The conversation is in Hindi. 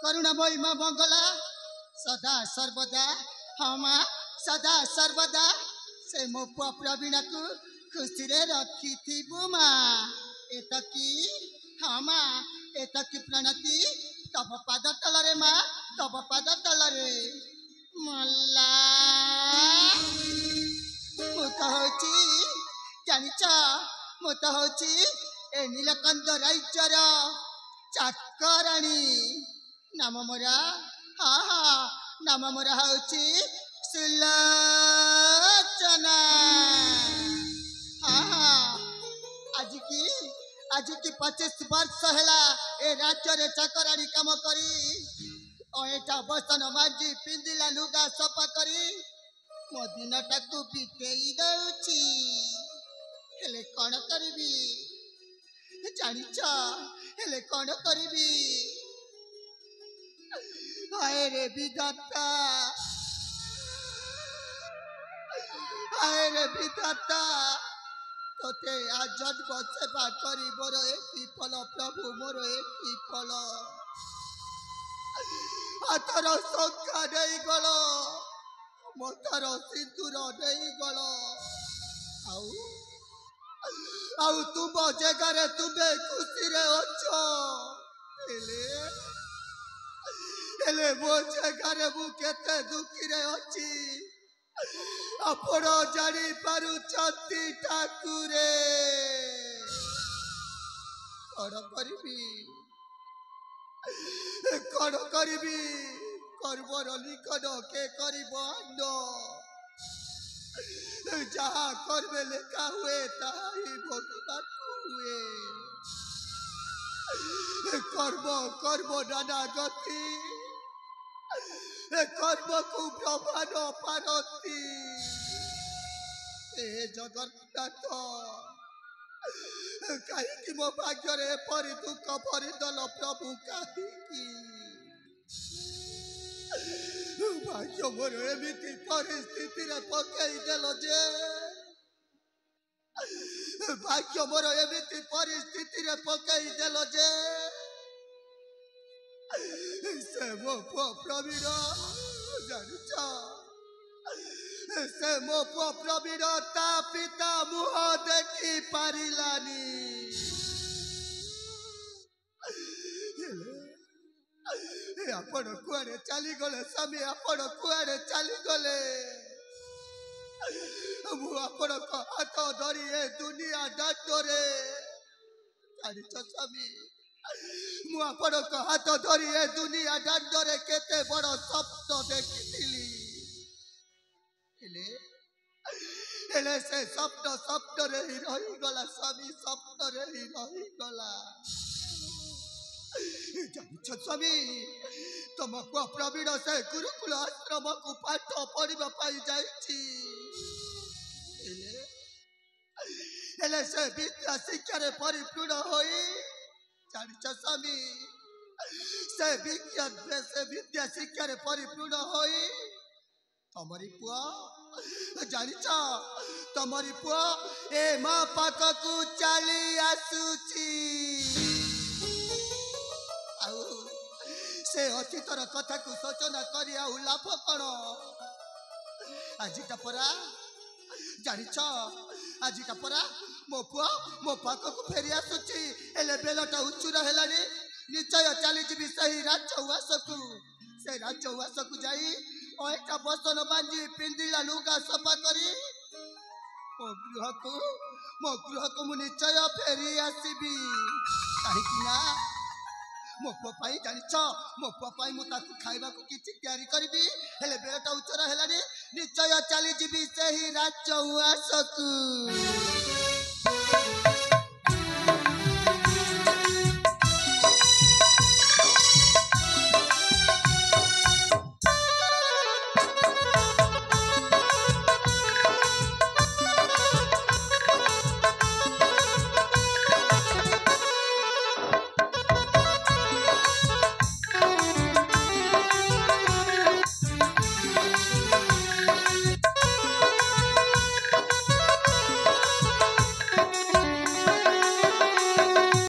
करुणामयी माँ मंगला सदा सर्वदा हाँ माँ सदा सर्वदा से मो पुआ प्रवीण को खुशी रे रखी थी माँ एतकी हाँ माँ एतकी प्रणति तब पाद तलरे माँ तब पाद तलरे मल्ला मुत होची जानिच मुत होची ए नीलकंठ राज्यर चाकराणी नाम मोरा हाँ हाँ नाम मोरा होची सुलोचना हाँ हाँ आज की 25 वर्ष हैला ए राज्य रे चाकराणी काम करी एटा बसन मांझी पिंदिला लुगा सफा करी मो दिनटा को बितेई दउची हेले कौन करिबी जानिच हेले कौन करिबी हाय रे विधाता हाय रे विधाता तोते आज सेवा करी मोर एक फल प्रभु मोर एक फल हाथर संख्या नहीं गल मतार सिंदूर नहीं गल आउ तुम जगह तुम्हें खुशी रे अच्छो हेले मो जगह मु केते दुखी रे अच्छी आपण जानी पारुछंती ठाकुरे कौन करिबी कर्मर लिखन के करिब जहाँ कर्मे लेखा हुए ताही भोगवान हुए कर्म कर्म नाना गति कर्म को ब्रह्मा न पारती ए जगन्नाथ कहीं मो भाग्य परी दुख भरीदल प्रभु कहीं भाग्य मोर एमती परिस्थिति पकई देल जे भाग्य मोर एमती परिस्थिति पकई देल जे से मो पुआ प्रवीण जानिच से मो पुआ प्रवीण ता पिता मुह देखी पारिलानी आपण कुआड़े चली गले स्वामी आपण कुआड़े चली गले मु आपण हाथ धरी ए दुनिया दाटरे जानिच स्वामी मु आपण हाथ धरी ए दुनिया दाटरे केते बड़ स्वप्न देखिथिली हेले से स्वप्न रे ही रही गला स्वामी स्वप्न रे ही रही गला जानिछ स्वामी तुम पुआ प्रवीण से गुरुकुल आश्रम को पाठ पढ़ा जाइछि हेले से विद्या शिक्षा परिपूर्ण होई जानिछ स्वामी से विद्या शिक्षा परिपूर्ण होई तमरी पुआ जानिछ तमरी पुआ ए माँ पाख को चली आसुची से अतीतर कथा को सोचना कर लाभ कौन आजिका परा जानिछ आजिका परा मो पुआ मो पाख को फेरी आसुची एले बेलटा उच्चुर हेलानी निश्चय चली जीवी सही राजउवास को जाई ओटा बसन बांधी पिंदिला लुगा सफा करी मो गृह को मु निश्चय फेरी आसबी कहीं ना मो पुआ जानिछ मो पुआ मु ताकू खाइबा को किछि तैयारी करबी हेले बेलटा उच्चर हेलानी निश्चय चली जीवी सही राजउवास को।